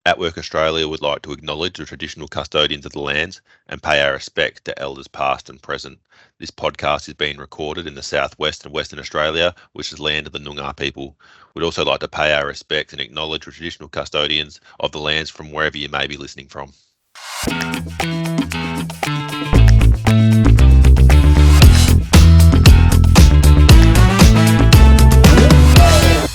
atWork Australia would like to acknowledge the traditional custodians of the lands and pay our respect to elders past and present. This podcast is being recorded in the southwest and Western Australia, which is land of the Noongar people. We'd also like to pay our respects and acknowledge the traditional custodians of the lands from wherever you may be listening from.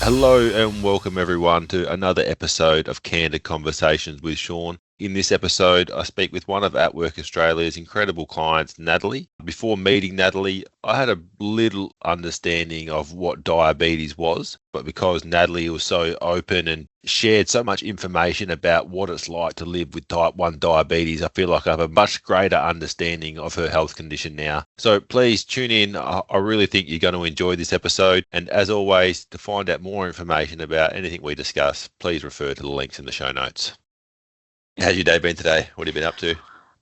Hello and welcome everyone to another episode of Candid Conversations with Shaun. In this episode, I speak with one of atWork Australia's incredible clients, Natalie. Before meeting Natalie, I had a little understanding of what diabetes was, but because Natalie was so open and shared so much information about what it's like to live with type 1 diabetes, I feel like I have a much greater understanding of her health condition now. So please tune in. I really think you're going to enjoy this episode. And as always, to find out more information about anything we discuss, please refer to the links in the show notes. How's your day been today? What have you been up to?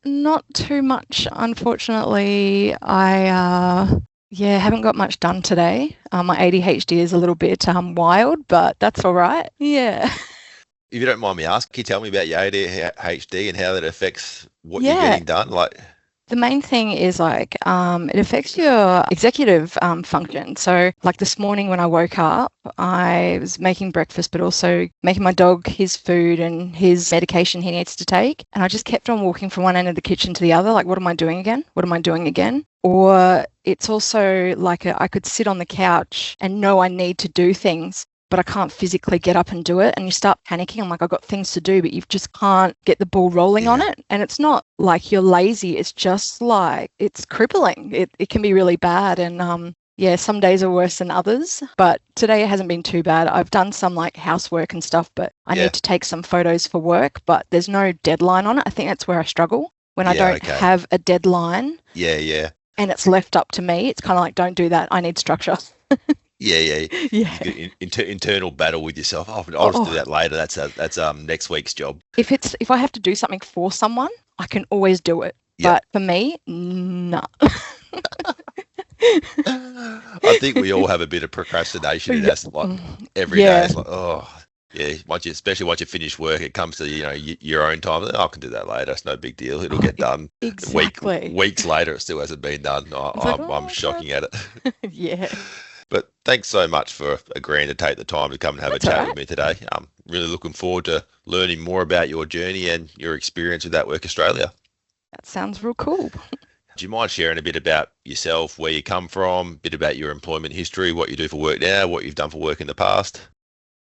Not too much, unfortunately. I haven't got much done today. My ADHD is a little bit wild, but that's all right. Yeah. If you don't mind me asking, can you tell me about your ADHD and how that affects what you're getting done? The main thing is it affects your executive function. So like this morning when I woke up, I was making breakfast, but also making my dog his food and his medication he needs to take. And I just kept on walking from one end of the kitchen to the other. Like, what am I doing again? What am I doing again? Or it's also like I could sit on the couch and know I need to do things, but I can't physically get up and do it. And you start panicking. I'm like, I've got things to do, but you just can't get the ball rolling on it. And it's not like you're lazy. It's just like, it's crippling. It can be really bad. And some days are worse than others, but today it hasn't been too bad. I've done some like housework and stuff, but I need to take some photos for work, but there's no deadline on it. I think that's where I struggle when I don't have a deadline. Yeah. And it's left up to me. It's kind of like, don't do that. I need structure. Yeah. Internal battle with yourself. I'll just do that later. That's next week's job. If I have to do something for someone, I can always do it. But for me, no. I think we all have a bit of procrastination. That's like every day. It's like, especially once you finish work, it comes to your own time. I can do that later. It's no big deal. It'll get done. Exactly. Weeks later, it still hasn't been done. I'm shocking at it. Yeah. But thanks so much for agreeing to take the time to come and have a chat with me today. I'm really looking forward to learning more about your journey and your experience with atWork Australia. That sounds real cool. Do you mind sharing a bit about yourself, where you come from, a bit about your employment history, what you do for work now, what you've done for work in the past?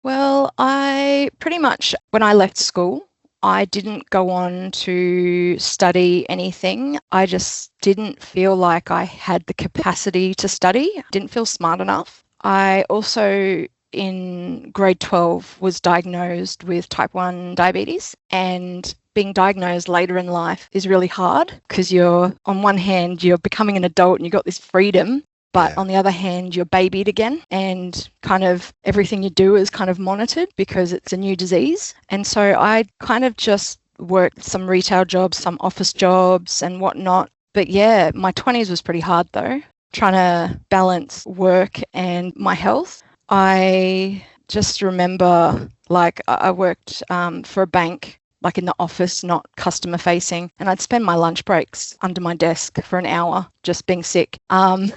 Well, I pretty much, when I left school, I didn't go on to study anything. I just didn't feel like I had the capacity to study. I didn't feel smart enough. I also, in grade 12, was diagnosed with type 1 diabetes, and being diagnosed later in life is really hard because you're, on one hand, you're becoming an adult and you've got this freedom, but on the other hand, you're babied again, and kind of everything you do is kind of monitored because it's a new disease. And so I kind of just worked some retail jobs, some office jobs and whatnot. But yeah, my 20s was pretty hard though, trying to balance work and my health. I just remember I worked for a bank, like in the office, not customer facing. And I'd spend my lunch breaks under my desk for an hour just being sick. And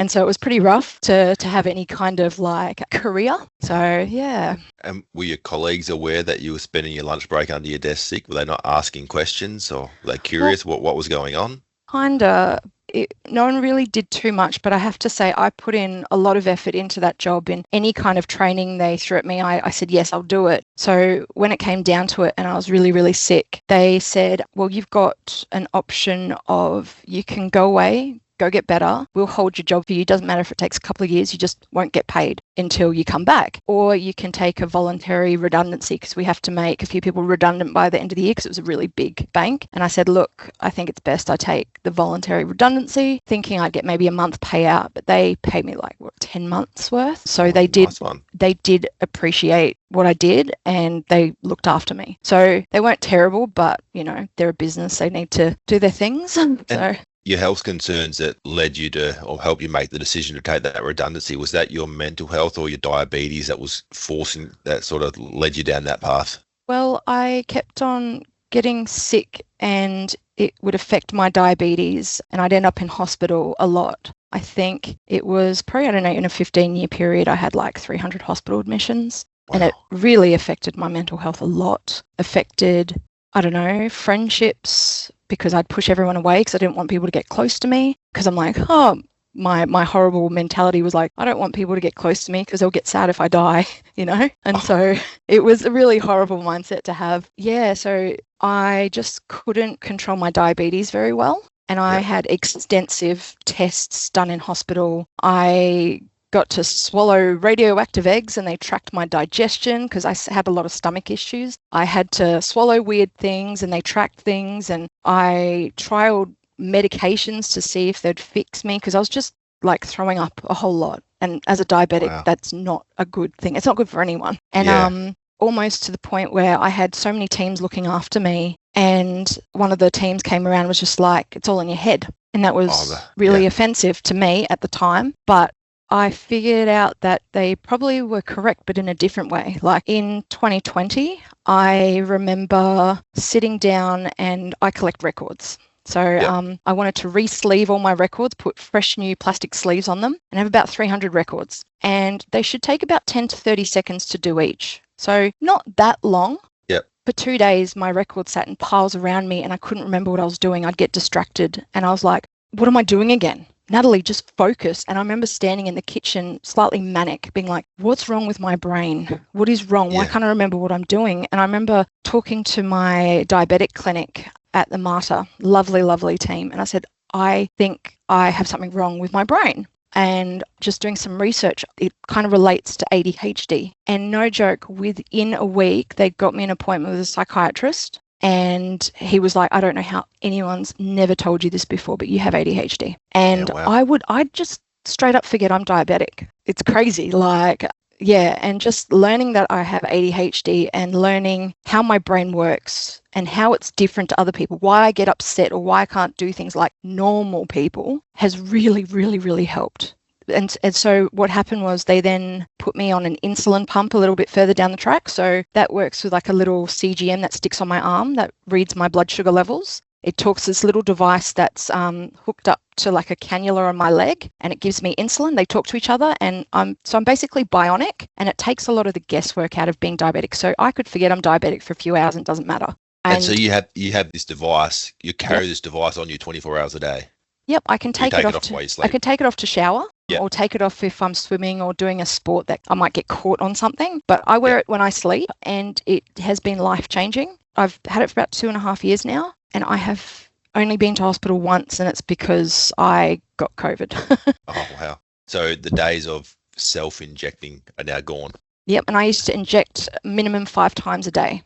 so it was pretty rough to have any kind of career. So, yeah. And were your colleagues aware that you were spending your lunch break under your desk sick? Were they not asking questions, or were they curious what was going on? Kinda. No one really did too much, but I have to say I put in a lot of effort into that job. In any kind of training they threw at me, I said, yes, I'll do it. So when it came down to it and I was really, really sick, they said, well, you've got an option of you can go away, go get better. We'll hold your job for you. Doesn't matter if it takes a couple of years, you just won't get paid until you come back. Or you can take a voluntary redundancy, because we have to make a few people redundant by the end of the year because it was a really big bank. And I said, look, I think it's best I take the voluntary redundancy, thinking I'd get maybe a month payout, but they paid me 10 months worth. So they did appreciate what I did and they looked after me. So they weren't terrible, but they're a business. They need to do their things. So your health concerns that led you to, or helped you make the decision to take that redundancy, was that your mental health or your diabetes that was forcing, that sort of led you down that path? Well, I kept on getting sick and it would affect my diabetes and I'd end up in hospital a lot. I think it was probably, I don't know, in a 15-year period, I had like 300 hospital admissions. And it Wow. really affected my mental health a lot. Affected, I don't know, friendships because I'd push everyone away because I didn't want people to get close to me because I'm like, oh, my horrible mentality was like, I don't want people to get close to me because they'll get sad if I die, you know? And Oh, so it was a really horrible mindset to have. Yeah, so I just couldn't control my diabetes very well. And I yep. had extensive tests done in hospital. I got to swallow radioactive eggs and they tracked my digestion because I had a lot of stomach issues. I had to swallow weird things and they tracked things, and I trialed medications to see if they'd fix me because I was just like throwing up a whole lot. And as a diabetic, Wow. that's not a good thing. It's not good for anyone. And Yeah. almost to the point where I had so many teams looking after me, and one of the teams came around and was just like, it's all in your head. And that was really Yeah. offensive to me at the time. But I figured out that they probably were correct, but in a different way. Like in 2020, I remember sitting down and I collect records. So Yep. I wanted to re-sleeve all my records, put fresh new plastic sleeves on them, and have about 300 records. And they should take about 10 to 30 seconds to do each. So not that long. Yep. For 2 days, my records sat in piles around me and I couldn't remember what I was doing. I'd get distracted and I was like, what am I doing again? Natalie, just focus. And I remember standing in the kitchen, slightly manic, being like, what's wrong with my brain? What is wrong? Why Yeah. can't I remember what I'm doing? And I remember talking to my diabetic clinic at the Mater, lovely, lovely team. And I said, I think I have something wrong with my brain. And just doing some research, it kind of relates to ADHD. And no joke, within a week, they got me an appointment with a psychiatrist. And he was like, I don't know how anyone's never told you this before, but you have ADHD. And Yeah, wow. I'd just straight up forget I'm diabetic. It's crazy. Like, yeah. And just learning that I have ADHD and learning how my brain works and how it's different to other people, why I get upset or why I can't do things like normal people has really, really, really helped. And so what happened was they then put me on an insulin pump a little bit further down the track. So that works with like a little CGM that sticks on my arm that reads my blood sugar levels. It talks to this little device that's hooked up to like a cannula on my leg, and it gives me insulin. They talk to each other, and I'm basically bionic, and it takes a lot of the guesswork out of being diabetic. So I could forget I'm diabetic for a few hours and it doesn't matter. And so you have this device, you carry Yep. this device on you 24 hours a day. Yep, I can You take take it it off off while you I sleep. can take it off to shower. Yep. Or take it off if I'm swimming or doing a sport that I might get caught on something. But I wear Yep. it when I sleep, and it has been life-changing. I've had it for about 2.5 years now, and I have only been to hospital once, and it's because I got COVID. Oh, wow. So the days of self-injecting are now gone. Yep, and I used to inject minimum 5 times a day.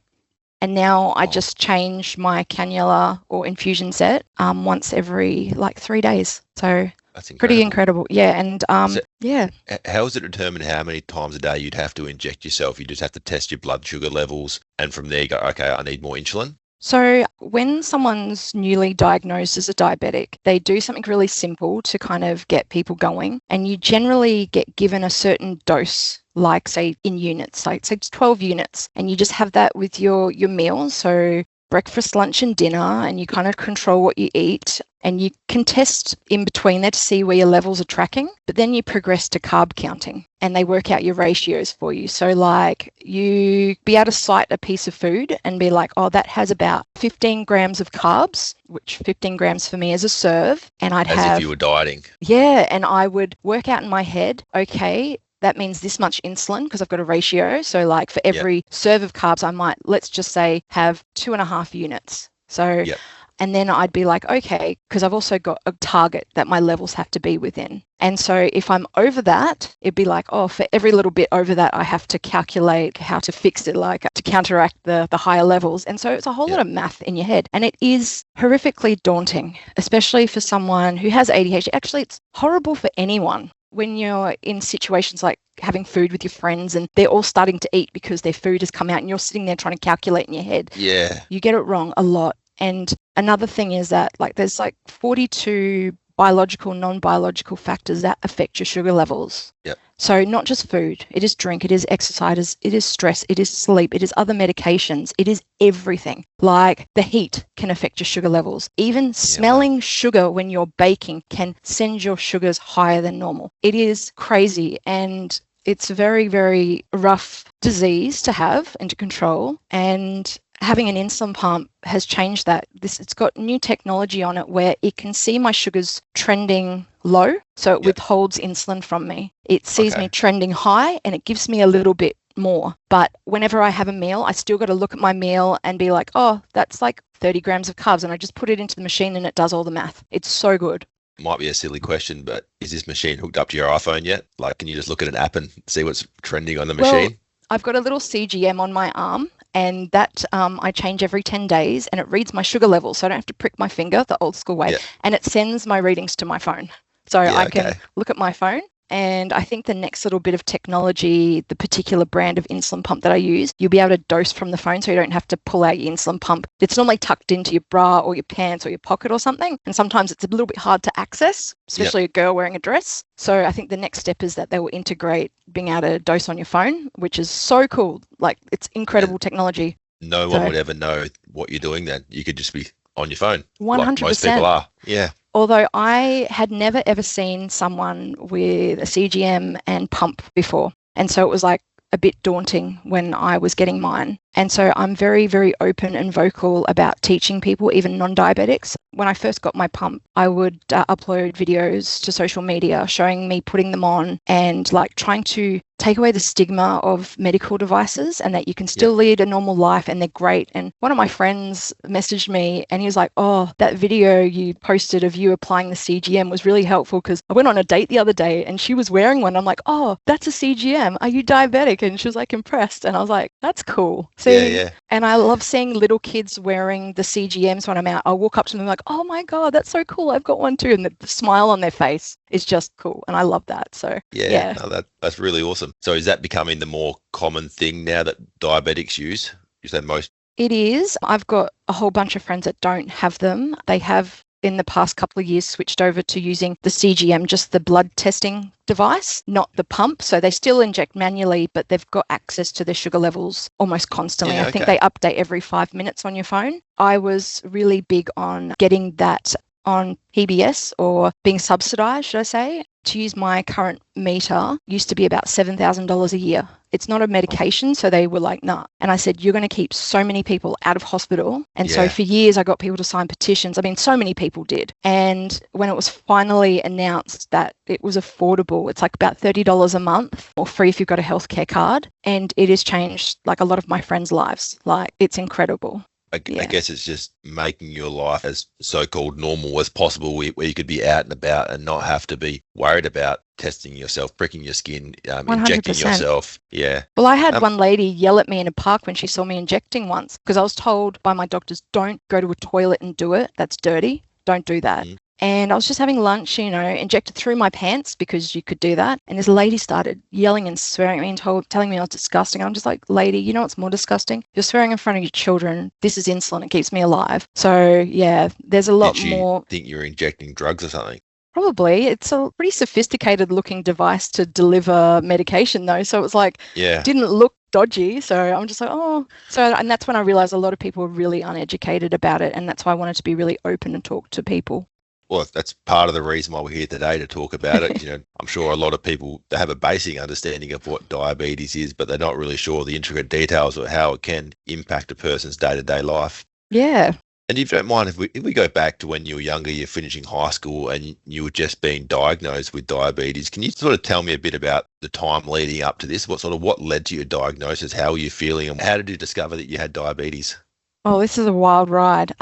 And now I Oh. just change my cannula or infusion set once every like 3 days. So That's incredible. pretty incredible. Yeah, and So- yeah. How is it determined how many times a day you'd have to inject yourself? You just have to test your blood sugar levels, and from there you go, okay, I need more insulin. So when someone's newly diagnosed as a diabetic, they do something really simple to kind of get people going. And you generally get given a certain dose, like say in units, like say 12 units. And you just have that with your meals. So breakfast, lunch and dinner, and you kind of control what you eat. And you can test in between there to see where your levels are tracking, but then you progress to carb counting and they work out your ratios for you. So like you be able to cite a piece of food and be like, oh, that has about 15 grams of carbs, which 15 grams for me is a serve. And I'd As have, if you were dieting. yeah, and I would work out in my head, okay, that means this much insulin because I've got a ratio. So like for every serve of carbs, I might, let's just say, have 2.5 units. So Yep. and then I'd be like, okay, because I've also got a target that my levels have to be within. And so if I'm over that, it'd be like, oh, for every little bit over that, I have to calculate how to fix it, like to counteract the higher levels. And so it's a whole lot of math in your head. And it is horrifically daunting, especially for someone who has ADHD. Actually, it's horrible for anyone. When you're in situations like having food with your friends and they're all starting to eat because their food has come out and you're sitting there trying to calculate in your head, Yeah. you get it wrong a lot. And another thing is that like there's like 42 biological, non-biological factors that affect your sugar levels. Yep. So not just food, it is drink, it is exercise, it is stress, it is sleep, it is other medications, it is everything. Like the heat can affect your sugar levels. Even smelling sugar when you're baking can send your sugars higher than normal. It is crazy, and it's a very, very rough disease to have and to control. And having an insulin pump has changed that. It's got new technology on it where it can see my sugars trending low, so it withholds insulin from me. It sees me trending high, and it gives me a little bit more. But whenever I have a meal, I still got to look at my meal and be like, oh, that's like 30 grams of carbs, and I just put it into the machine and it does all the math. It's so good. Might be a silly question, but is this machine hooked up to your iPhone yet? Like, can you just look at an app and see what's trending on the machine? Well, I've got a little CGM on my arm, and that I change every 10 days, and it reads my sugar level, so I don't have to prick my finger the old school way, and it sends my readings to my phone. So I can look at my phone. And I think the next little bit of technology, the particular brand of insulin pump that I use, you'll be able to dose from the phone, so you don't have to pull out your insulin pump. It's normally tucked into your bra or your pants or your pocket or something. And sometimes it's a little bit hard to access, especially a girl wearing a dress. So I think the next step is that they will integrate being able to dose on your phone, which is so cool. Like, it's incredible technology. No one would ever know what you're doing then. You could just be on your phone. 100%. Like most people are. Yeah. Although I had never ever seen someone with a CGM and pump before. And so it was like a bit daunting when I was getting mine. And so I'm very, very open and vocal about teaching people, even non-diabetics. When I first got my pump, I would upload videos to social media showing me putting them on and like trying to take away the stigma of medical devices, and that you can still lead a normal life and they're great. And one of my friends messaged me and he was like, oh, that video you posted of you applying the CGM was really helpful, because I went on a date the other day and she was wearing one. I'm like, oh, that's a CGM. Are you diabetic? And she was like impressed. And I was like, that's cool. See? And I love seeing little kids wearing the CGMs when I'm out. I'll walk up to them like, oh my God, that's so cool. I've got one too. And the smile on their face is just cool. And I love that. So no, that's really awesome. So is that becoming the more common thing now that diabetics use? You said most? It is. I've got a whole bunch of friends that don't have them. They have in the past couple of years switched over to using the CGM, just the blood testing device, not the pump. So they still inject manually, but they've got access to their sugar levels almost constantly. I think they update every 5 minutes on your phone. I was really big on getting that on PBS, or being subsidised, should I say. To use my current meter used to be about $7,000 a year. It's not a medication, so they were like, nah. And I said, you're going to keep so many people out of hospital. And so for years, I got people to sign petitions. I mean, so many people did. And when it was finally announced that it was affordable, it's like about $30 a month, or free if you've got a healthcare card. And it has changed like a lot of my friends' lives. Like, it's incredible. I guess it's just making your life as so-called normal as possible, where you could be out and about and not have to be worried about testing yourself, pricking your skin, injecting yourself. Yeah. Well, I had one lady yell at me in a park when she saw me injecting once, because I was told by my doctors, don't go to a toilet and do it. That's dirty. Don't do that. And I was just having lunch, injected through my pants, because you could do that. And this lady started yelling and swearing at me and telling me I was disgusting. I'm just like, lady, you know what's more disgusting? You're swearing in front of your children. This is insulin. It keeps me alive. So, yeah, there's a lot more. Think you're injecting drugs or something? Probably. It's a pretty sophisticated looking device to deliver medication, though. So it was like, didn't look dodgy. So I'm just like, oh. And that's when I realized a lot of people were really uneducated about it. And that's why I wanted to be really open and talk to people. Well, that's part of the reason why we're here today, to talk about it. I'm sure a lot of people, they have a basic understanding of what diabetes is, but they're not really sure the intricate details of how it can impact a person's day-to-day life. Yeah. And if you don't mind, if we go back to when you were younger, you're finishing high school and you were just being diagnosed with diabetes, can you sort of tell me a bit about the time leading up to this? What led to your diagnosis? How were you feeling? And how did you discover that you had diabetes? Oh, this is a wild ride.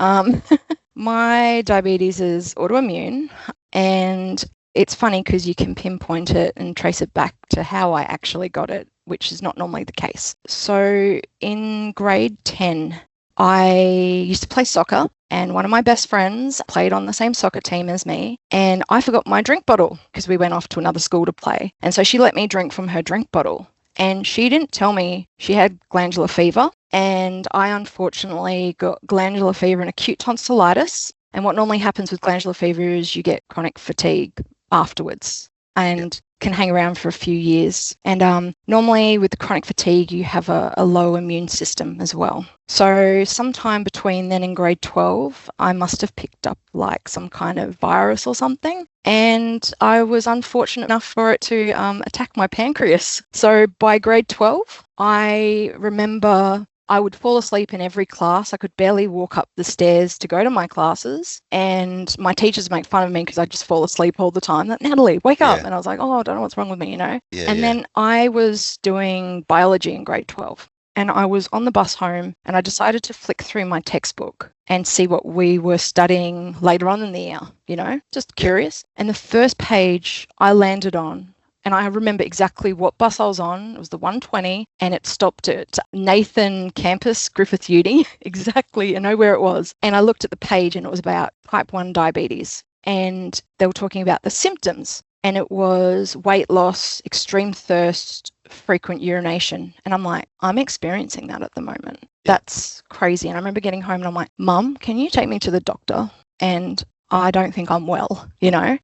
My diabetes is autoimmune, and it's funny because you can pinpoint it and trace it back to how I actually got it, which is not normally the case. So in grade 10, I used to play soccer, and one of my best friends played on the same soccer team as me, and I forgot my drink bottle because we went off to another school to play. And so she let me drink from her drink bottle, and she didn't tell me she had glandular fever. And I unfortunately got glandular fever and acute tonsillitis And what normally happens with glandular fever is you get chronic fatigue afterwards and can hang around for a few years. And normally with the chronic fatigue, you have a low immune system as well. So sometime between then and grade 12, I must have picked up like some kind of virus or something. And I was unfortunate enough for it to attack my pancreas. So by grade 12, I remember I would fall asleep in every class. I could barely walk up the stairs to go to my classes. And my teachers make fun of me because I just fall asleep all the time. Like, Natalie, wake up. And I was like, oh, I don't know what's wrong with me, Then I was doing biology in grade 12. And I was on the bus home and I decided to flick through my textbook and see what we were studying later on in the year, just curious. And the first page I landed on, and I remember exactly what bus I was on. It was the 120 and it stopped at Nathan Campus, Griffith Uni. Exactly. I know where it was. And I looked at the page and it was about type 1 diabetes. And they were talking about the symptoms. And it was weight loss, extreme thirst, frequent urination. And I'm like, I'm experiencing that at the moment. That's crazy. And I remember getting home and I'm like, Mum, can you take me to the doctor? And I don't think I'm well,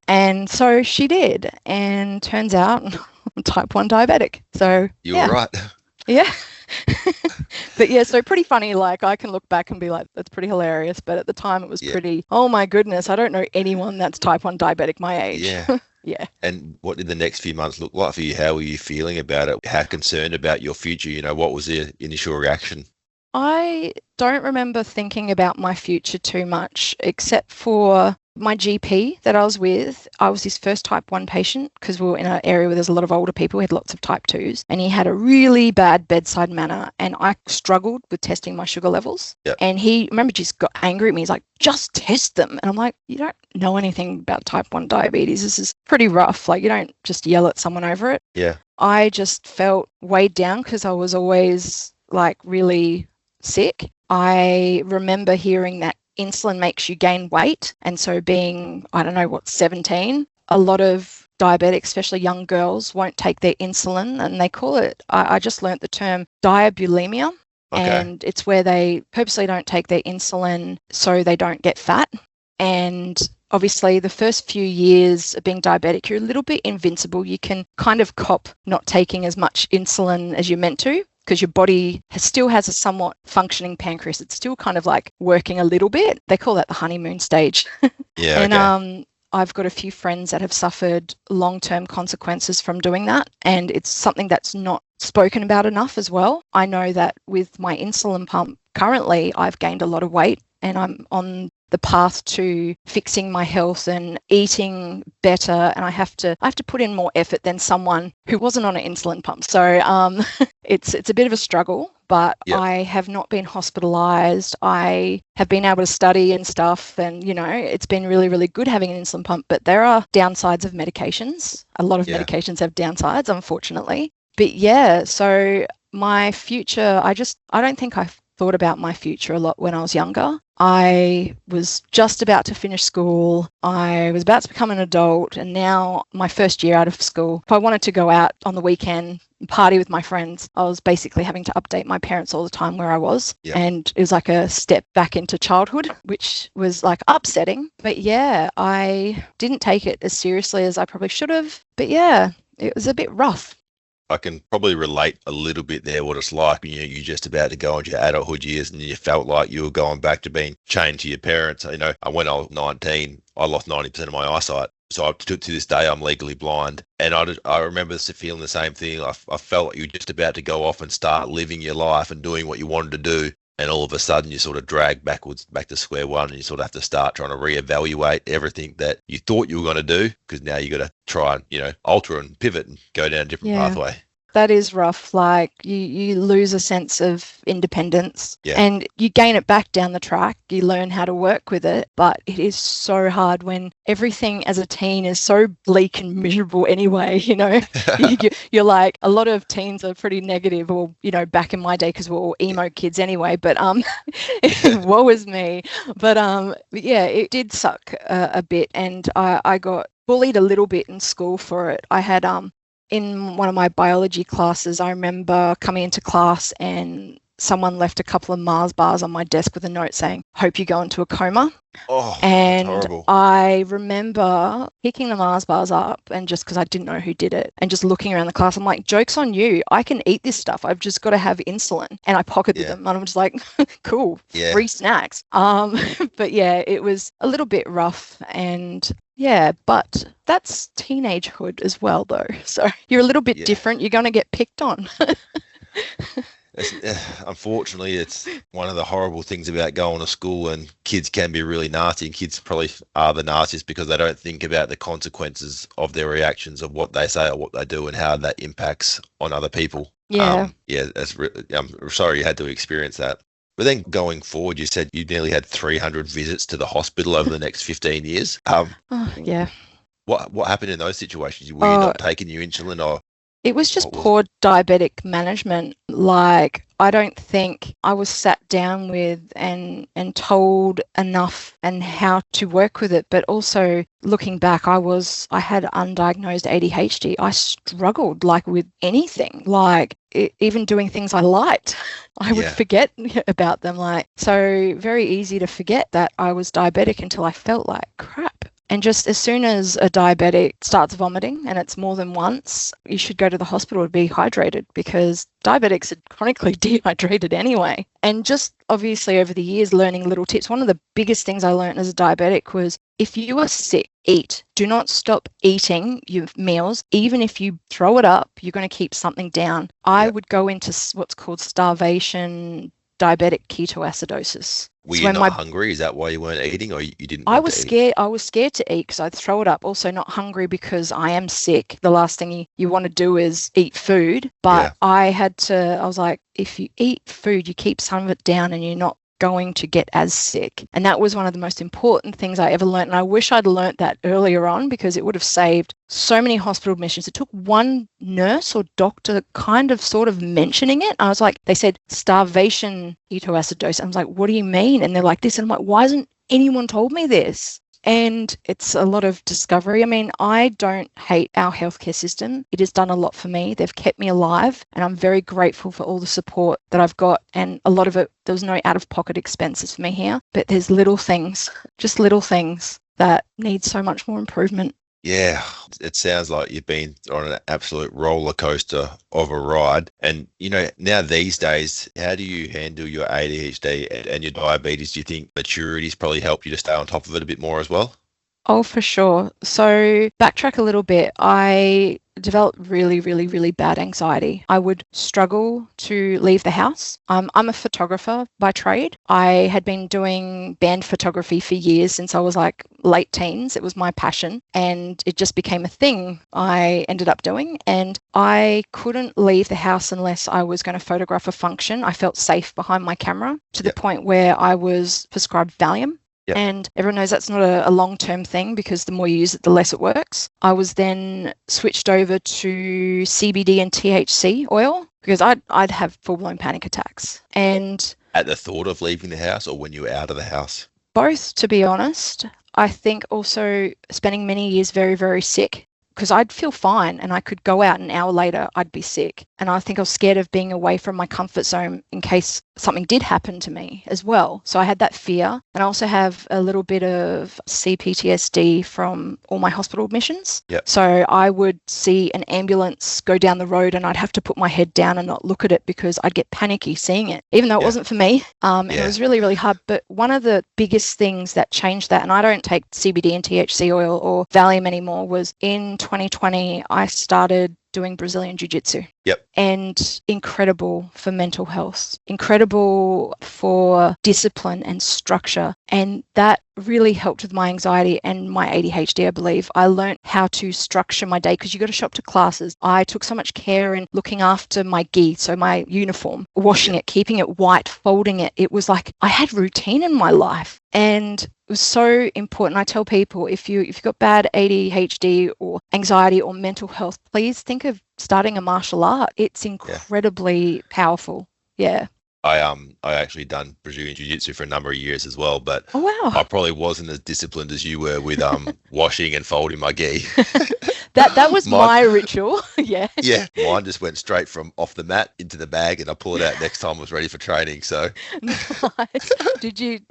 And so she did. And turns out I'm type 1 diabetic. So you were right. Yeah. But yeah, so pretty funny. Like I can look back and be like, that's pretty hilarious. But at the time it was pretty, oh my goodness, I don't know anyone that's type 1 diabetic my age. Yeah. Yeah. And what did the next few months look like for you? How were you feeling about it? How concerned about your future? What was the initial reaction? I don't remember thinking about my future too much, except for my GP that I was with. I was his first type 1 patient because we were in an area where there's a lot of older people. We had lots of type 2s and he had a really bad bedside manner and I struggled with testing my sugar levels. And he, remember, just got angry at me. He's like, just test them. And I'm like, you don't know anything about type 1 diabetes. This is pretty rough. Like you don't just yell at someone over it. Yeah. I just felt weighed down because I was always like really sick. I remember hearing that insulin makes you gain weight. And so being, 17, a lot of diabetics, especially young girls, won't take their insulin and they call it, I just learnt the term diabulimia. Okay. And it's where they purposely don't take their insulin so they don't get fat. And obviously the first few years of being diabetic, you're a little bit invincible. You can kind of cop not taking as much insulin as you're meant to, because your body still has a somewhat functioning pancreas. It's still kind of like working a little bit. They call that the honeymoon stage. Yeah. And I've got a few friends that have suffered long-term consequences from doing that. And it's something that's not spoken about enough as well. I know that with my insulin pump, currently I've gained a lot of weight and I'm on the path to fixing my health and eating better, and I have to put in more effort than someone who wasn't on an insulin pump. So it's a bit of a struggle, but I have not been hospitalised. I have been able to study and stuff, and it's been really, really good having an insulin pump. But there are downsides of medications. A lot of medications have downsides, unfortunately. But yeah, so my future, I don't think I thought about my future a lot when I was younger. I was just about to finish school. I was about to become an adult, and now my first year out of school, if I wanted to go out on the weekend and party with my friends, I was basically having to update my parents all the time where I was. And it was like a step back into childhood, which was like upsetting. But yeah, I didn't take it as seriously as I probably should have. But yeah, it was a bit rough. I can probably relate a little bit there what it's like when you're just about to go into your adulthood years and you felt like you were going back to being chained to your parents. When I was 19, I lost 90% of my eyesight. So to this day, I'm legally blind. And I remember feeling the same thing. I felt like you were just about to go off and start living your life and doing what you wanted to do. And all of a sudden, you sort of drag back to square one, and you sort of have to start trying to reevaluate everything that you thought you were going to do, because now you got to try and, alter and pivot and go down a different pathway. That is rough. Like you lose a sense of independence and you gain it back down the track. You learn how to work with it, but it is so hard when everything as a teen is so bleak and miserable anyway, You're like, a lot of teens are pretty negative, or, back in my day, because we're all emo kids anyway, but woe is me. But yeah, it did suck a bit, and I got bullied a little bit in school for it. I had in one of my biology classes, I remember coming into class and someone left a couple of Mars bars on my desk with a note saying, "Hope you go into a coma." Oh, that's And horrible. I remember picking the Mars bars up, and just because I didn't know who did it, and just looking around the class, I'm like, joke's on you. I can eat this stuff. I've just got to have insulin. And I pocketed Yeah. them. And I'm just like, cool, Yeah. free snacks. But yeah, it was a little bit rough. And yeah, but that's teenagehood as well, though. So you're a little bit different. You're going to get picked on. Unfortunately, it's one of the horrible things about going to school, and kids can be really nasty, and kids probably are the nastiest because they don't think about the consequences of their reactions, of what they say or what they do, and how that impacts on other people. Yeah. I'm sorry you had to experience that. But then going forward, you said you nearly had 300 visits to the hospital over the next 15 years. Yeah. What happened in those situations? Were you not taking your insulin, or? It was just poor diabetic management. Like, I don't think I was sat down with and told enough and how to work with it. But also looking back, I had undiagnosed ADHD. I struggled like with anything, like even doing things I liked. I would forget about them. Like, so very easy to forget that I was diabetic until I felt like crap. And just as soon as a diabetic starts vomiting, and it's more than once, you should go to the hospital to be hydrated, because diabetics are chronically dehydrated anyway. And just obviously over the years, learning little tips. One of the biggest things I learned as a diabetic was, if you are sick, eat. Do not stop eating your meals. Even if you throw it up, you're going to keep something down. I would go into what's called starvation diabetic ketoacidosis. Were you not hungry? Is that why you weren't eating, or you didn't? I was scared. I was scared to eat because I'd throw it up. Also not hungry because I am sick. The last thing you want to do is eat food. But I was like, if you eat food, you keep some of it down and you're not going to get as sick. And that was one of the most important things I ever learned. And I wish I'd learnt that earlier on, because it would have saved so many hospital admissions. It took one nurse or doctor sort of mentioning it. I was like, they said starvation ketoacidosis. I was like, what do you mean? And they're like this. And I'm like, why hasn't anyone told me this? And it's a lot of discovery. I mean, I don't hate our healthcare system. It has done a lot for me. They've kept me alive, and I'm very grateful for all the support that I've got. And a lot of it, there was no out-of-pocket expenses for me here, but there's little things, just little things that need so much more improvement. Yeah, it sounds like you've been on an absolute roller coaster of a ride. And, now these days, how do you handle your ADHD and your diabetes? Do you think maturity's probably helped you to stay on top of it a bit more as well? Oh, for sure. So backtrack a little bit. I developed really, really, really bad anxiety. I would struggle to leave the house. I'm a photographer by trade. I had been doing band photography for years, since I was like late teens. It was my passion, and it just became a thing I ended up doing. And I couldn't leave the house unless I was going to photograph a function. I felt safe behind my camera, to the point where I was prescribed Valium. Yep. And everyone knows that's not a long-term thing, because the more you use it, the less it works. I was then switched over to CBD and THC oil, because I'd have full-blown panic attacks. And at the thought of leaving the house, or when you were out of the house? Both, to be honest. I think also spending many years very, very sick, because I'd feel fine and I could go out an hour later, I'd be sick. And I think I was scared of being away from my comfort zone in case something did happen to me as well. So I had that fear. And I also have a little bit of CPTSD from all my hospital admissions. Yep. So I would see an ambulance go down the road and I'd have to put my head down and not look at it, because I'd get panicky seeing it, even though it wasn't for me. And it was really, really hard. But one of the biggest things that changed that, and I don't take CBD and THC oil or Valium anymore, was in 2020, I started doing Brazilian Jiu-Jitsu. Yep. And incredible for mental health, incredible for discipline and structure. And that really helped with my anxiety and my ADHD, I believe. I learned how to structure my day, because you got to show up to classes. I took so much care in looking after my gi, so my uniform, washing it, keeping it white, folding it. It was like I had routine in my life. And it was so important. I tell people, if you've got bad ADHD or anxiety or mental health, please think of starting a martial art. It's incredibly powerful. Yeah. I actually done Brazilian Jiu-Jitsu for a number of years as well, but Oh, I wow. probably wasn't as disciplined as you were with washing and folding my gi. That was Mine, my ritual. Yeah. yeah, mine just went straight from off the mat into the bag, and I pull it out next time I was ready for training. So Nice.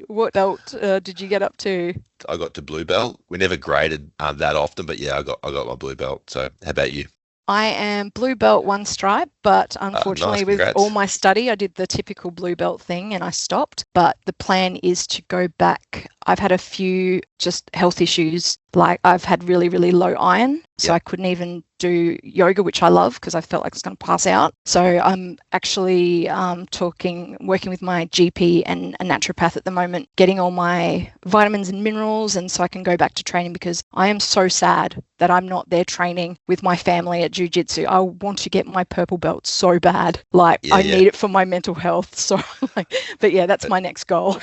What belt did you get up to? I got to blue belt. We never graded that often, but yeah, I got my blue belt. So how about you? I am blue belt one stripe, but Nice, unfortunately, with all congrats. my study, I did the typical blue belt thing and I stopped. But the plan is to go back. I've had a few just health issues, like I've had really, really low iron. So Yep. I couldn't even do yoga, which I love because I felt like I was going to pass out. So I'm actually working with my GP and a naturopath at the moment, getting all my vitamins and minerals. And so I can go back to training because I am so sad that I'm not there training with my family at jiu-jitsu. I want to get my purple belt so bad. Like Yeah, I yeah. need it for my mental health. So but yeah, that's my next goal.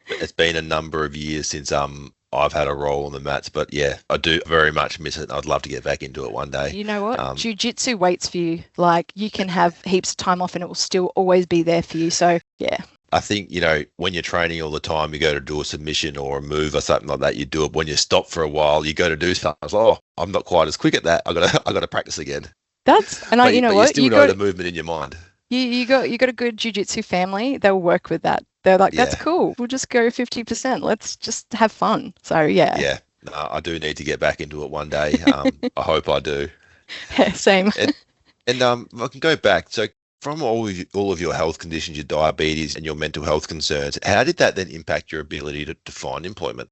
It's been a number of years since I've had a role on the mats, but yeah, I do very much miss it. I'd love to get back into it one day. You know what? Um, Jiu-jitsu waits for you. Like you can have heaps of time off and it will still always be there for you. So yeah. I think, when you're training all the time, you go to do a submission or a move or something like that, you do it. When you stop for a while, you go to do something. It's like, oh, I'm not quite as quick at that. I got to practice again. You know But you what? still know the movement in your mind. You got a good jiu-jitsu family. They'll work with that. They're like, that's Yeah, cool. We'll just go 50%. Let's just have fun. So yeah. yeah. No, I do need to get back into it one day. I hope I do. Same. And I can go back. So from all of your health conditions, your diabetes and your mental health concerns, how did that then impact your ability to find employment?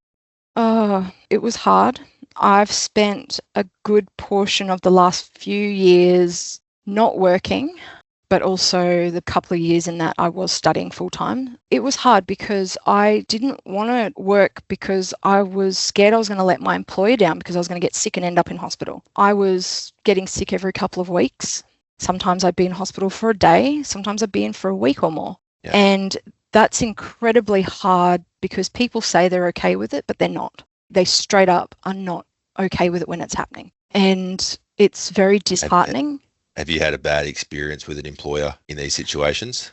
Oh, it was hard. I've spent a good portion of the last few years not working, but also the couple of years in that I was studying full time. It was hard because I didn't want to work because I was scared I was going to let my employer down because I was going to get sick and end up in hospital. I was getting sick every couple of weeks. Sometimes I'd be in hospital for a day, sometimes I'd be in for a week or more. Yeah. And that's incredibly hard because people say they're okay with it, but they're not. They straight up are not okay with it when it's happening. And it's very Have, disheartening. have you had a bad experience with an employer in these situations?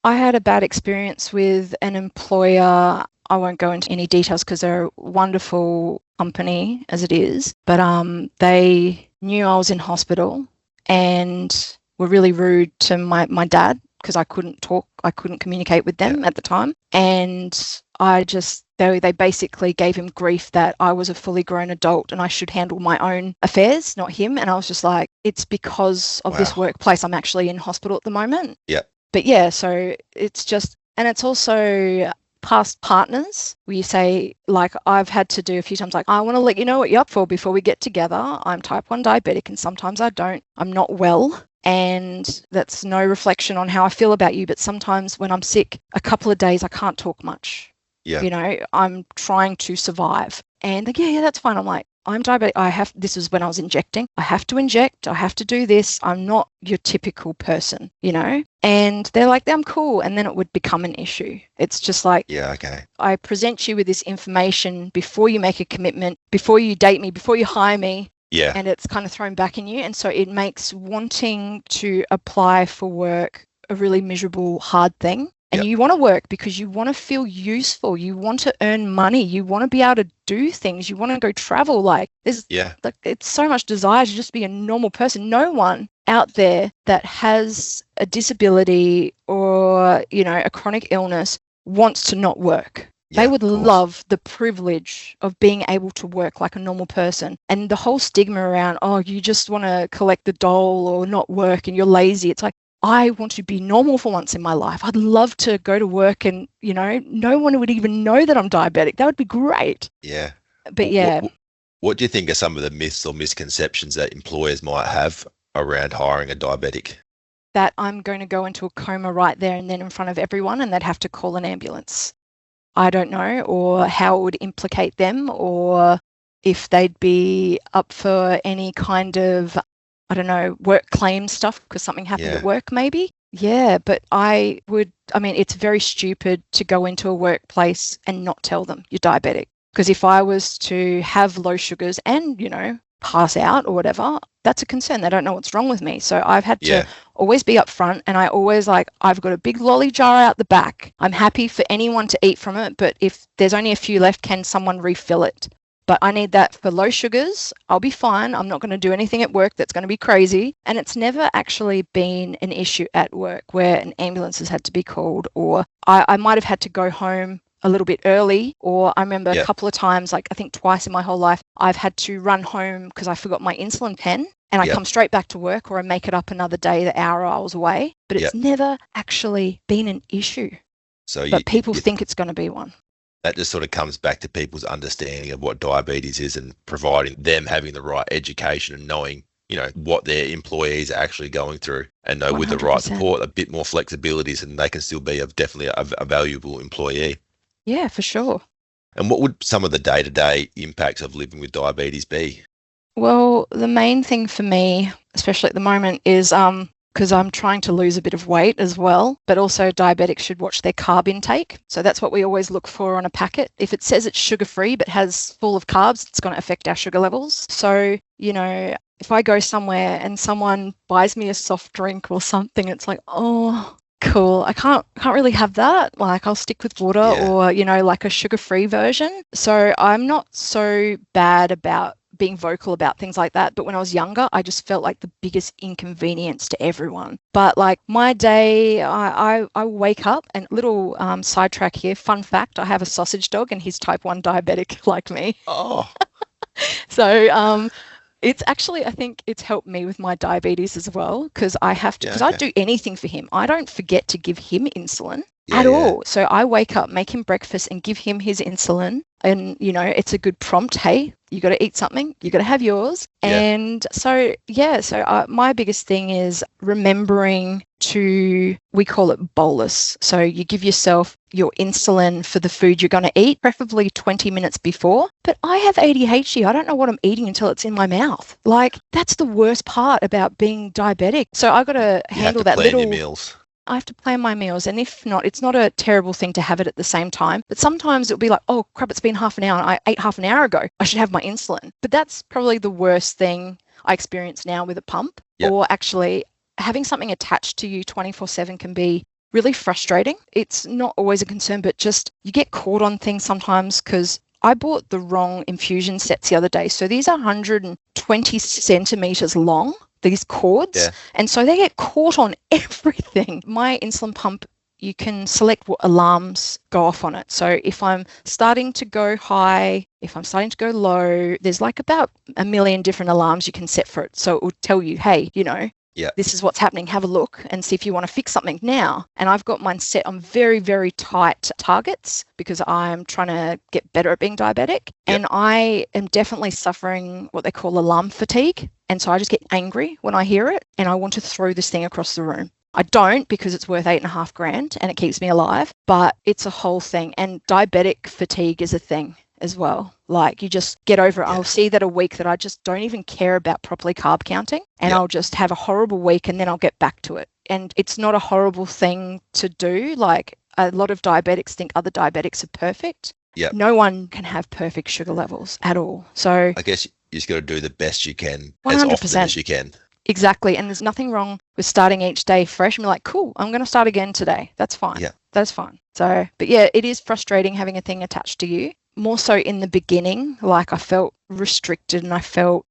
I had a bad experience with an employer. I won't go into any details because they're a wonderful company as it is, but they knew I was in hospital and were really rude to my dad because I couldn't talk, I couldn't communicate with Yeah. them at the time. And they basically gave him grief that I was a fully grown adult and I should handle my own affairs, not him. And I was just like, it's because of this Wow. workplace I'm actually in hospital at the moment. Yeah. But yeah, so it's just, and it's also past partners where you say, like, I've had to do a few times, like, I want to let you know what you're up for before we get together. I'm type 1 diabetic and sometimes I don't. I'm not well. And that's no reflection on how I feel about you. But sometimes when I'm sick, a couple of days, I can't talk much. Yeah. You know, I'm trying to survive. And like, yeah, that's fine. I'm like, I'm diabetic. This is when I was injecting. I have to inject. I have to do this. I'm not your typical person, you know? And they're like, I'm cool. And then it would become an issue. It's just like, Yeah. Okay. I present you with this information before you make a commitment, before you date me, before you hire me. Yeah. And it's kind of thrown back in you. And so it makes wanting to apply for work a really miserable, hard thing. And Yep. you want to work because you want to feel useful. You want to earn money. You want to be able to do things. You want to go travel. Yeah. It's so much desire to just be a normal person. No one out there that has a disability or, you know, a chronic illness wants to not work. Yeah, They would of course. love the privilege of being able to work like a normal person. And the whole stigma around, oh, you just want to collect the dole or not work and you're lazy. It's like, I want to be normal for once in my life. I'd love to go to work and, you know, no one would even know that I'm diabetic. That would be great. Yeah. But yeah, What do you think are some of the myths or misconceptions that employers might have around hiring a diabetic? that I'm going to go into a coma right there and then in front of everyone and they'd have to call an ambulance. I don't know, or how it would implicate them, or if they'd be up for any kind of, I don't know, work claim stuff because something happened Yeah. at work maybe. Yeah, but it's very stupid to go into a workplace and not tell them you're diabetic. Because if I was to have low sugars and, you know, pass out or whatever, that's a concern. They don't know what's wrong with me. So I've had to Yeah. always be upfront, and I always I've got a big lolly jar out the back. I'm happy for anyone to eat from it, but if there's only a few left, can someone refill it? But I need that for low sugars. I'll be fine. I'm not going to do anything at work that's going to be crazy. And it's never actually been an issue at work where an ambulance has had to be called, or I might have had to go home a little bit early, or I remember a couple of times, I think twice in my whole life, I've had to run home because I forgot my insulin pen, and I come straight back to work, or I make it up another day the hour I was away. But it's never actually been an issue. But people think it's going to be one. That just sort of comes back to people's understanding of what diabetes is, and providing them having the right education and knowing, what their employees are actually going through, and know 100%. With the right support, a bit more flexibilities, and they can still be definitely a valuable employee. Yeah, for sure. And what would some of the day-to-day impacts of living with diabetes be? Well, the main thing for me, especially at the moment, is because I'm trying to lose a bit of weight as well, but also diabetics should watch their carb intake. So that's what we always look for on a packet. If it says it's sugar-free but has full of carbs, it's going to affect our sugar levels. So, if I go somewhere and someone buys me a soft drink or something, it's like, oh, cool. I can't really have that. I'll stick with water or, like a sugar-free version. So I'm not so bad about being vocal about things like that. But when I was younger, I just felt like the biggest inconvenience to everyone. But my day, I wake up, and little sidetrack here, fun fact, I have a sausage dog and he's type 1 diabetic like me. Oh. So it's actually, I think it's helped me with my diabetes as well, because I have to, because I do anything for him. I don't forget to give him insulin at all. So I wake up, make him breakfast and give him his insulin. And, it's a good prompt. Hey, you got to eat something. You got to have yours. Yeah. And so, my biggest thing is remembering we call it bolus. So you give yourself your insulin for the food you're going to eat, preferably 20 minutes before. But I have ADHD. I don't know what I'm eating until it's in my mouth. That's the worst part about being diabetic. So I got to handle that little. Your meals. I have to plan my meals, and if not, it's not a terrible thing to have it at the same time. But sometimes it'll be like, oh crap, it's been half an hour and I ate half an hour ago. I should have my insulin. But that's probably the worst thing I experience now with a pump. Yep. Or actually having something attached to you 24/7 can be really frustrating. It's not always a concern, but just you get caught on things sometimes, because I bought the wrong infusion sets the other day. So these are 120 centimeters long, these cords. Yeah. And so they get caught on everything. My insulin pump, you can select what alarms go off on it. So if I'm starting to go high, if I'm starting to go low, there's about 1 million different alarms you can set for it. So it will tell you, hey, this is what's happening. Have a look and see if you want to fix something now. And I've got mine set on very, very tight targets because I'm trying to get better at being diabetic. Yep. And I am definitely suffering what they call alarm fatigue. And so I just get angry when I hear it, and I want to throw this thing across the room. I don't, because it's worth $8,500 and it keeps me alive, but it's a whole thing. And diabetic fatigue is a thing as well. You just get over it. Yeah. I'll see that a week that I just don't even care about properly carb counting, and I'll just have a horrible week, and then I'll get back to it. And it's not a horrible thing to do. A lot of diabetics think other diabetics are perfect. Yep. No one can have perfect sugar levels at all. So I guess you just got to do the best you can 100%. As often as you can. Exactly. And there's nothing wrong with starting each day fresh and be like, cool, I'm going to start again today. That's fine. Yeah. That's fine. So, but yeah, it is frustrating having a thing attached to you. More so in the beginning, I felt restricted, and I felt,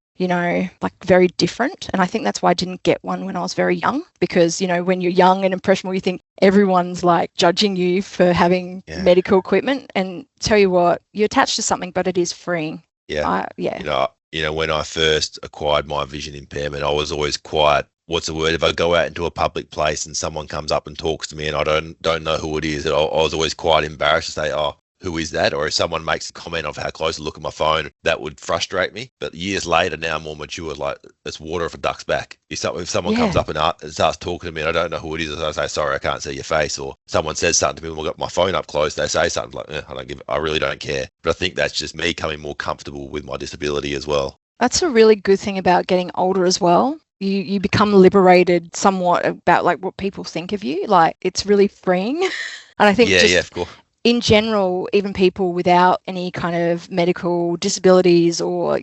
very different. And I think that's why I didn't get one when I was very young, because, when you're young and impressionable, you think everyone's judging you for having medical equipment. And tell you what, you're attached to something, but it is freeing. Yeah. When I first acquired my vision impairment, I was always quite, what's the word? If I go out into a public place and someone comes up and talks to me and I don't know who it is, I was always quite embarrassed to say, oh, who is that? Or if someone makes a comment of how close I look at my phone, that would frustrate me. But years later, now I'm more mature, it's water off a duck's back. If someone comes up and starts talking to me and I don't know who it is, I say, sorry, I can't see your face. Or someone says something to me when I've got my phone up close, they say something I really don't care. But I think that's just me becoming more comfortable with my disability as well. That's a really good thing about getting older as well. You become liberated somewhat about what people think of you. It's really freeing. And I think of course. in general, even people without any kind of medical disabilities or,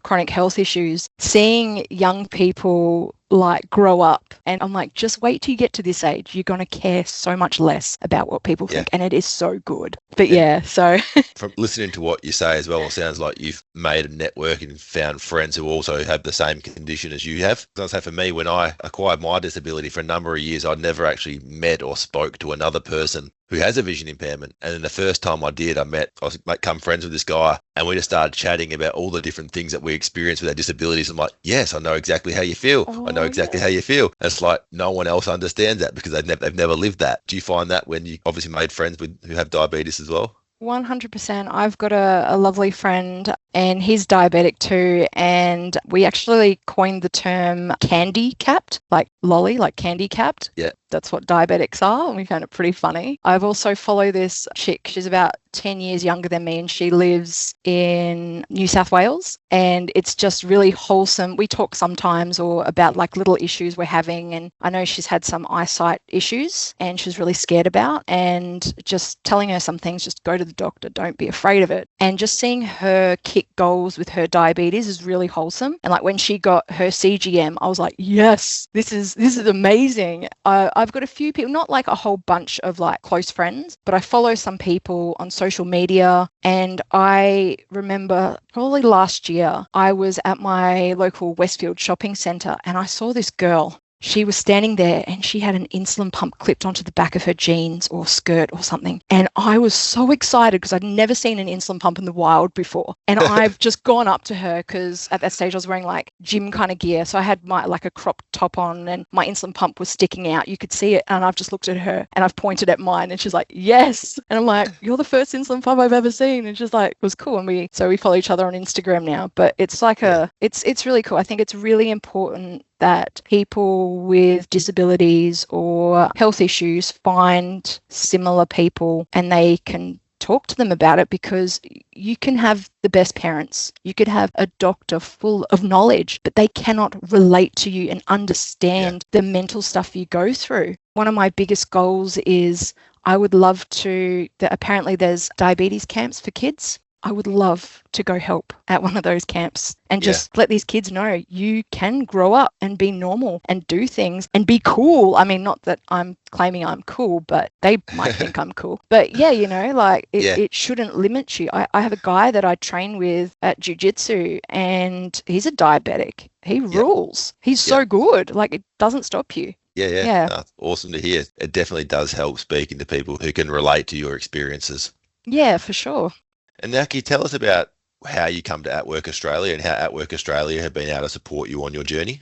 chronic health issues, seeing young people like grow up, and I'm like, just wait till you get to this age, you're going to care so much less about what people think, and it is so good. But so from listening to what you say as well, it sounds like you've made a network and found friends who also have the same condition as you have. I'd say for me, when I acquired my disability, for a number of years I'd never actually met or spoke to another person who has a vision impairment. And then the first time I did, I was become friends with this guy, and we just started chatting about all the different things that we experience with our disabilities. I'm like, yes, I know exactly how you feel. I know exactly how you feel. And it's like no one else understands that because they've never lived that. Do you find that when you obviously made friends who have diabetes as well? 100%. I've got a lovely friend, and he's diabetic too. And we actually coined the term candy capped, like lolly, like candy capped. Yeah. That's what diabetics are. And we found it pretty funny. I've also followed this chick. She's about 10 years younger than me, and she lives in New South Wales. And it's just really wholesome. We talk sometimes or about like little issues we're having. And I know she's had some eyesight issues and she's really scared about, and just telling her some things, just go to the doctor, don't be afraid of it. And just seeing her kick goals with her diabetes is really wholesome. And like when she got her CGM, I was like, yes, this is amazing. I've got a few people, not like a whole bunch of like close friends, but I follow some people on social media. And I remember probably last year, I was at my local Westfield shopping centre, and I saw this girl. She was standing there and she had an insulin pump clipped onto the back of her jeans or skirt or something. And I was so excited because I'd never seen an insulin pump in the wild before. And I've just gone up to her because at that stage I was wearing like gym kind of gear. So I had my like a crop top on and my insulin pump was sticking out. You could see it. And I've just looked at her and I've pointed at mine, and she's like, yes. And I'm like, you're the first insulin pump I've ever seen. And she's like, it was cool. And we follow each other on Instagram now. But it's like it's really cool. I think it's really important that people with disabilities or health issues find similar people and they can talk to them about it, because you can have the best parents, you could have a doctor full of knowledge, but they cannot relate to you and understand the mental stuff you go through. One of my biggest goals is I would love to, apparently there's diabetes camps for kids. I would love to go help at one of those camps and just let these kids know you can grow up and be normal and do things and be cool. I mean, not that I'm claiming I'm cool, but they might think I'm cool. But it shouldn't limit you. I have a guy that I train with at jiu-jitsu, and he's a diabetic. He rules. He's so good. Like, it doesn't stop you. Yeah. Awesome to hear. It definitely does help speaking to people who can relate to your experiences. Yeah, for sure. And now, can you tell us about how you come to atWork Australia and how atWork Australia have been able to support you on your journey?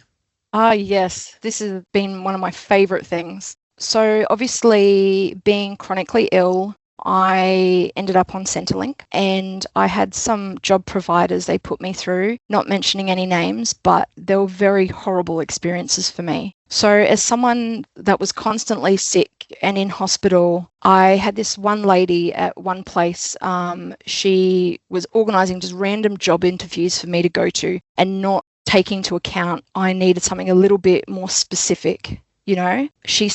Yes. This has been one of my favourite things. So obviously, being chronically ill, I ended up on Centrelink, and I had some job providers they put me through, not mentioning any names, but they were very horrible experiences for me. So as someone that was constantly sick and in hospital, I had this one lady at one place. She was organising just random job interviews for me to go to, and not taking into account I needed something a little bit more specific. She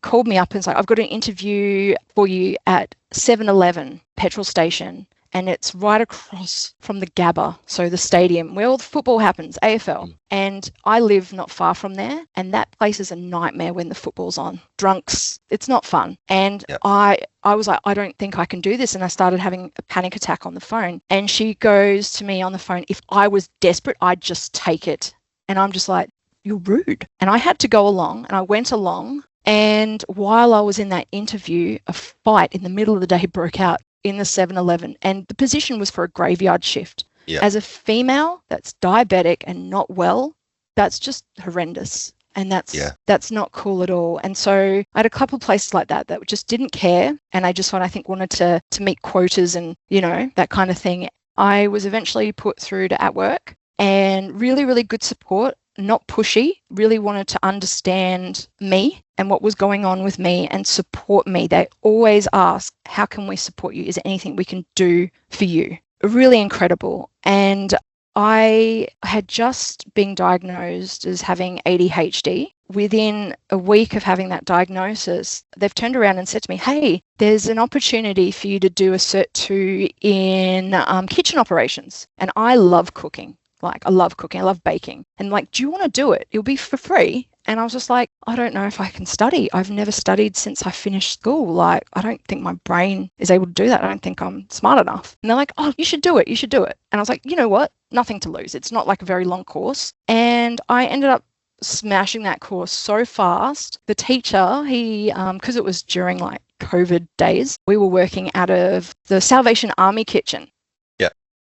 called me up and was like, I've got an interview for you at 7-Eleven petrol station, and it's right across from the Gabba, so the stadium where all the football happens, AFL. And I live not far from there, and that place is a nightmare when the football's on. Drunks, it's not fun. And I was like, I don't think I can do this. And I started having a panic attack on the phone. And she goes to me on the phone, if I was desperate, I'd just take it. And I'm just like, you're rude. And I had to go along, and I went along. And while I was in that interview, a fight in the middle of the day broke out in the 7-Eleven, and the position was for a graveyard shift. As a female that's diabetic and not well, that's just horrendous. And that's not cool at all. And so I had a couple of places like that just didn't care. And I just wanted to meet quotas and, that kind of thing. I was eventually put through to atWork, and really, really good support. Not pushy, really wanted to understand me and what was going on with me and support me. They always ask, how can we support you? Is there anything we can do for you? Really incredible. And I had just been diagnosed as having ADHD. within a week of having that diagnosis, they've turned around and said to me, hey, there's an opportunity for you to do a Cert 2 in kitchen operations. And I love cooking. Like, I love cooking. I love baking. And like, do you want to do it? It'll be for free. And I was just like, I don't know if I can study. I've never studied since I finished school. Like, I don't think my brain is able to do that. I don't think I'm smart enough. And they're like, oh, you should do it. You should do it. And I was like, you know what? Nothing to lose. It's not like a very long course. And I ended up smashing that course so fast. The teacher, he, because it was during like COVID days, we were working out of the Salvation Army kitchen.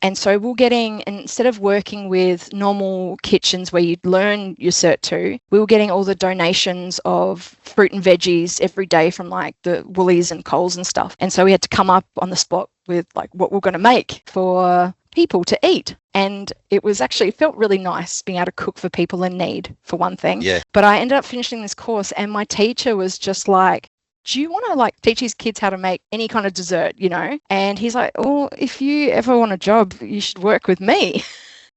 And so we're getting, instead of working with normal kitchens where you'd learn your Cert 2, we were getting all the donations of fruit and veggies every day from like the Woolies and Coles and stuff. And so we had to come up on the spot with like what we're going to make for people to eat. And it felt really nice being able to cook for people in need, for one thing. Yeah. But I ended up finishing this course and my teacher was just like, do you want to like teach these kids how to make any kind of dessert, you know? And he's like, oh, if you ever want a job, you should work with me.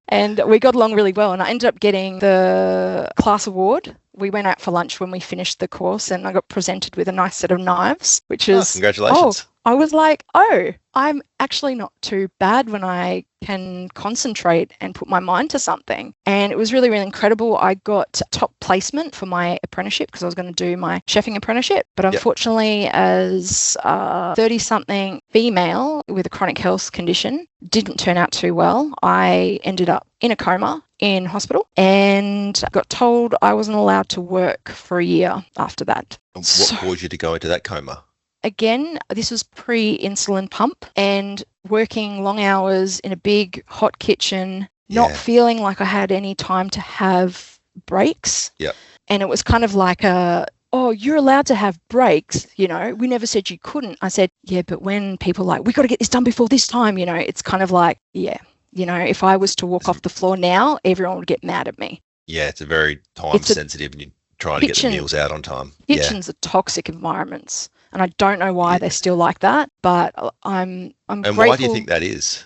And we got along really well. And I ended up getting the class award. We went out for lunch when we finished the course and I got presented with a nice set of knives, which is... congratulations. I was like, oh, I'm actually not too bad when I can concentrate and put my mind to something. And it was really, really incredible. I got top placement for my apprenticeship because I was going to do my chefing apprenticeship. But unfortunately, as a 30-something female with a chronic health condition, didn't turn out too well. I ended up in a coma in hospital and got told I wasn't allowed to work for a year after that. And what caused you to go into that coma? Again, this was pre-insulin pump and working long hours in a big hot kitchen, not feeling like I had any time to have breaks. Yeah. And it was kind of like oh, you're allowed to have breaks, you know, we never said you couldn't. I said, yeah, but when people are like, we got to get this done before this time, you know, it's kind of like, yeah, you know, if I was to walk off the floor now, everyone would get mad at me. Yeah, it's a very time sensitive and you're trying to get the meals out on time. Kitchens are toxic environments. And I don't know why they're still like that, but I'm and grateful. Why do you think that is?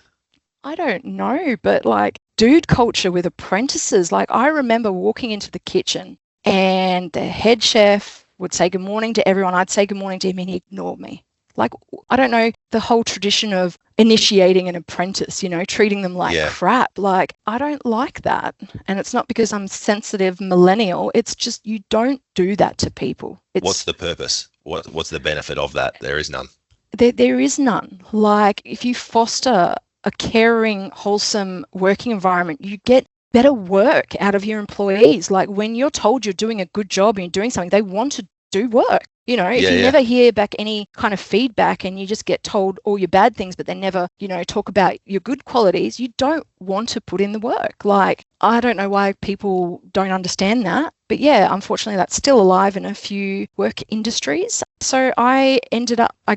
I don't know, but like dude culture with apprentices. Like I remember walking into the kitchen and the head chef would say good morning to everyone. I'd say good morning to him and he'd ignore me. Like, I don't know, the whole tradition of initiating an apprentice, you know, treating them like crap. Like, I don't like that. And it's not because I'm sensitive millennial. It's just you don't do that to people. What's the purpose? What's the benefit of that? There is none. There is none. Like, if you foster a caring, wholesome working environment, you get better work out of your employees. Like, when you're told you're doing a good job and you're doing something, they want to do work. You know, if you never hear back any kind of feedback and you just get told all your bad things, but they never, you know, talk about your good qualities, you don't want to put in the work. Like, I don't know why people don't understand that. But yeah, unfortunately, that's still alive in a few work industries. So I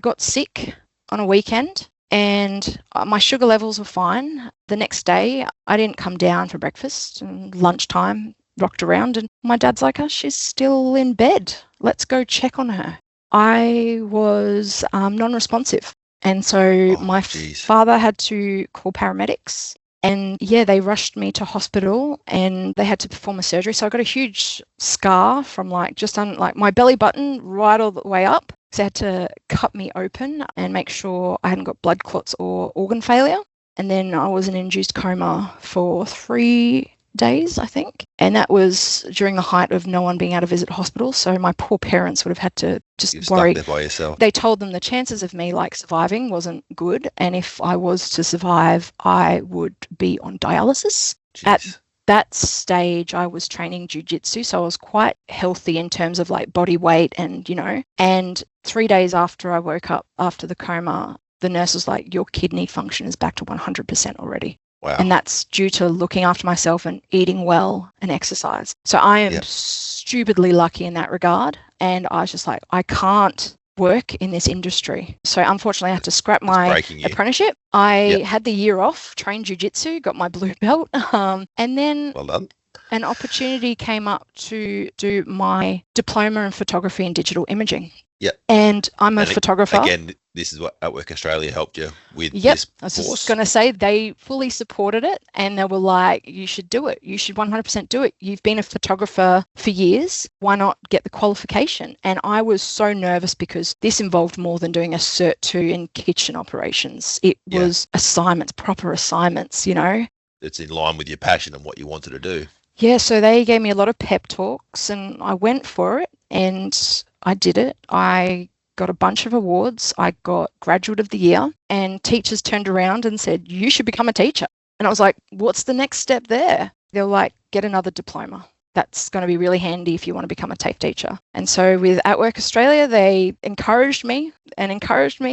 got sick on a weekend and my sugar levels were fine. The next day, I didn't come down for breakfast and lunchtime. Rocked around and my dad's like, oh, she's still in bed. Let's go check on her. I was non-responsive. And so my father had to call paramedics and they rushed me to hospital and they had to perform a surgery. So I got a huge scar from like just on like my belly button right all the way up. So they had to cut me open and make sure I hadn't got blood clots or organ failure. And then I was in an induced coma for 3 days, I think. And that was during the height of no one being able to visit hospital. So my poor parents would have had to just worry. Stuck there by yourself. They told them the chances of me like surviving wasn't good. And if I was to survive, I would be on dialysis. Jeez. At that stage, I was training jiu-jitsu. So I was quite healthy in terms of like body weight and, you know, and 3 days after I woke up after the coma, the nurse was like, your kidney function is back to 100% already. Wow. And that's due to looking after myself and eating well and exercise. So I am stupidly lucky in that regard. And I was just like, I can't work in this industry. So unfortunately, I had to scrap my apprenticeship. I had the year off, trained jiu-jitsu, got my blue belt. And then well done. An opportunity came up to do my diploma in photography and digital imaging. Yeah. And I'm a And photographer. again, this is what atWork Australia helped you with Yep. this I was course. just going to say they fully supported it and they were like, you should do it. You should 100% do it. You've been a photographer for years. Why not get the qualification? And I was so nervous because this involved more than doing a Cert 2 in kitchen operations. It was assignments, proper assignments, you know. It's in line with your passion and what you wanted to do. Yeah, so they gave me a lot of pep talks and I went for it and I did it. I got a bunch of awards. I got Graduate of the Year and teachers turned around and said, you should become a teacher. And I was like, what's the next step there? They're like, get another diploma. That's going to be really handy if you want to become a TAFE teacher. And so with atWork Australia, they encouraged me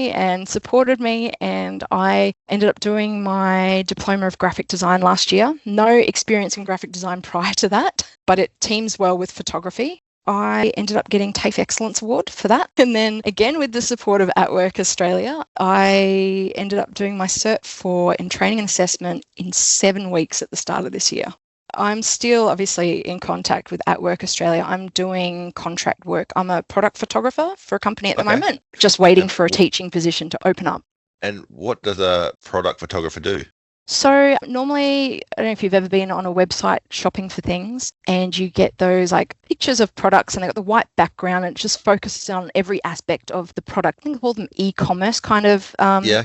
and supported me. And I ended up doing my diploma of graphic design last year. No experience in graphic design prior to that, but it teams well with photography. I ended up getting TAFE Excellence Award for that. And then again, with the support of atWork Australia, I ended up doing my Cert 4 in training and assessment in 7 weeks at the start of this year. I'm still obviously in contact with atWork Australia. I'm doing contract work. I'm a product photographer for a company at the moment, just waiting for a teaching position to open up. And what does a product photographer do? So normally, I don't know if you've ever been on a website shopping for things and you get those like pictures of products and they've got the white background and it just focuses on every aspect of the product. I think they call them e-commerce kind of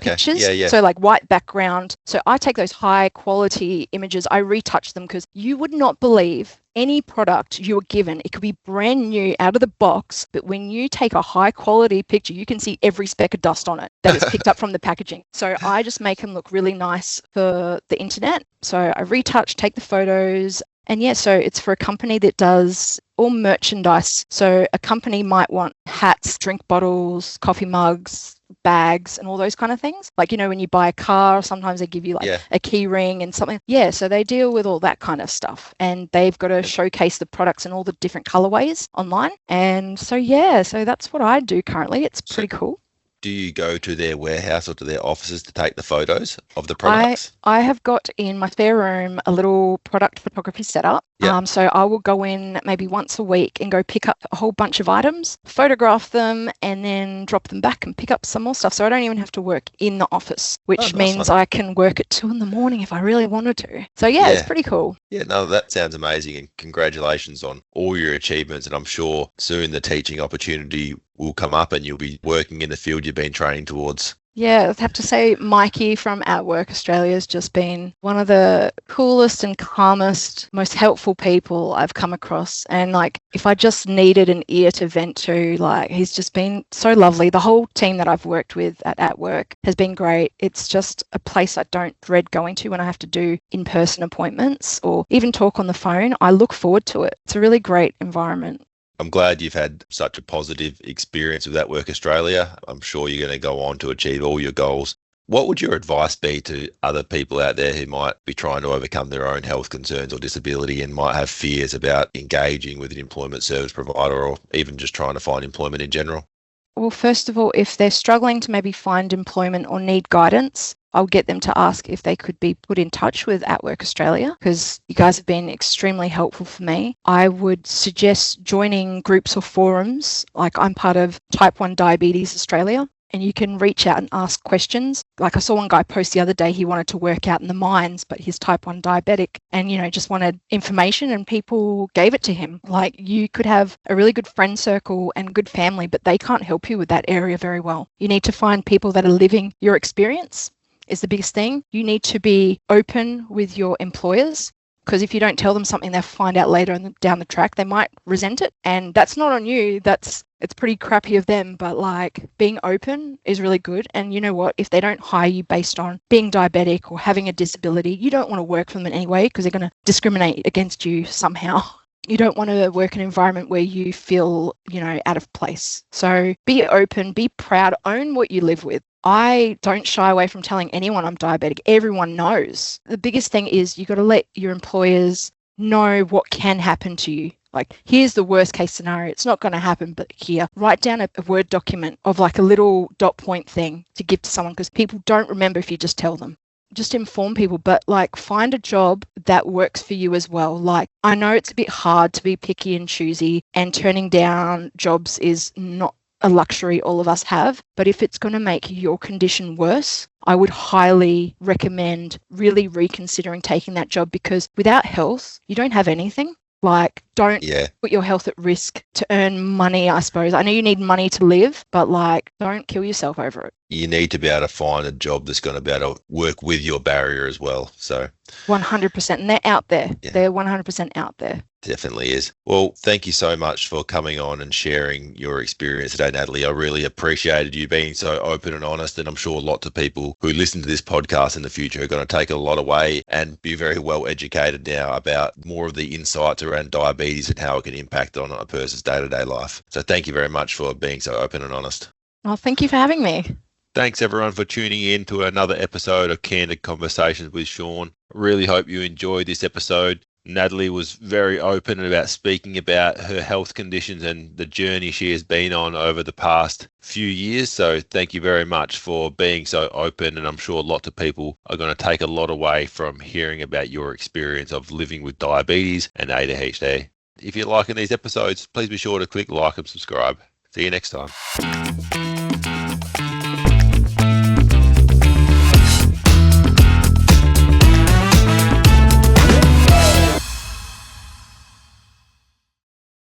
pictures. So like white background. So I take those high quality images, I retouch them because you would not believe any product you're given, it could be brand new out of the box, but when you take a high quality picture, you can see every speck of dust on it that is picked up from the packaging. So I just make them look really nice for the internet. So I retouch, take the photos. And yeah, so it's for a company that does all merchandise. So a company might want hats, drink bottles, coffee mugs, bags and all those kind of things. Like, you know, when you buy a car, sometimes they give you like a key ring and something. Yeah, so they deal with all that kind of stuff. And they've got to showcase the products in all the different colorways online. And so, yeah, so that's what I do currently. It's pretty cool. Do you go to their warehouse or to their offices to take the photos of the products? I have got in my spare room a little product photography setup. So I will go in maybe once a week and go pick up a whole bunch of items, photograph them, and then drop them back and pick up some more stuff. So I don't even have to work in the office, which means I can work at 2 a.m. if I really wanted to. So yeah, it's pretty cool. Yeah, no, that sounds amazing. And congratulations on all your achievements. And I'm sure soon the teaching opportunity will come up and you'll be working in the field you've been training towards. Yeah, I have to say Mikey from atWork Australia has just been one of the coolest and calmest, most helpful people I've come across. And like, if I just needed an ear to vent to, like, he's just been so lovely. The whole team that I've worked with at atWork has been great. It's just a place I don't dread going to when I have to do in-person appointments or even talk on the phone. I look forward to it. It's a really great environment. I'm glad you've had such a positive experience with atWork Australia. I'm sure you're going to go on to achieve all your goals. What would your advice be to other people out there who might be trying to overcome their own health concerns or disability and might have fears about engaging with an employment service provider or even just trying to find employment in general? Well, first of all, if they're struggling to maybe find employment or need guidance, I'll get them to ask if they could be put in touch with atWork Australia because you guys have been extremely helpful for me. I would suggest joining groups or forums. Like I'm part of Type 1 Diabetes Australia and you can reach out and ask questions. Like I saw one guy post the other day, he wanted to work out in the mines, but he's type 1 diabetic and, you know, just wanted information and people gave it to him. Like you could have a really good friend circle and good family, but they can't help you with that area very well. You need to find people that are living your experience is the biggest thing. You need to be open with your employers because if you don't tell them something they'll find out later down the track, they might resent it. And that's not on you. It's pretty crappy of them, but like being open is really good. And you know what? If they don't hire you based on being diabetic or having a disability, you don't want to work for them in any way because they're going to discriminate against you somehow. You don't want to work in an environment where you feel, you know, out of place. So be open, be proud, own what you live with. I don't shy away from telling anyone I'm diabetic. Everyone knows. The biggest thing is you got to let your employers know what can happen to you. Like, here's the worst case scenario. It's not going to happen, but here, write down a Word document of like a little dot point thing to give to someone because people don't remember if you just tell them. Just inform people, but like find a job that works for you as well. Like, I know it's a bit hard to be picky and choosy and turning down jobs is not a luxury all of us have. But if it's going to make your condition worse, I would highly recommend really reconsidering taking that job, because without health, you don't have anything. Like, don't put your health at risk to earn money, I suppose. I know you need money to live, but like, don't kill yourself over it. You need to be able to find a job that's going to be able to work with your barrier as well. So 100%. And they're out there. Yeah. They're 100% out there. Definitely is. Well, thank you so much for coming on and sharing your experience today, Natalie. I really appreciated you being so open and honest, and I'm sure lots of people who listen to this podcast in the future are going to take a lot away and be very well educated now about more of the insights around diabetes and how it can impact on a person's day-to-day life. So thank you very much for being so open and honest. Well, thank you for having me. Thanks everyone for tuning in to another episode of Candid Conversations with Shaun. I really hope you enjoyed this episode. Natalie was very open about speaking about her health conditions and the journey she has been on over the past few years. So thank you very much for being so open, and I'm sure lots of people are going to take a lot away from hearing about your experience of living with diabetes and ADHD. If you're liking these episodes, please be sure to click like and subscribe. See you next time.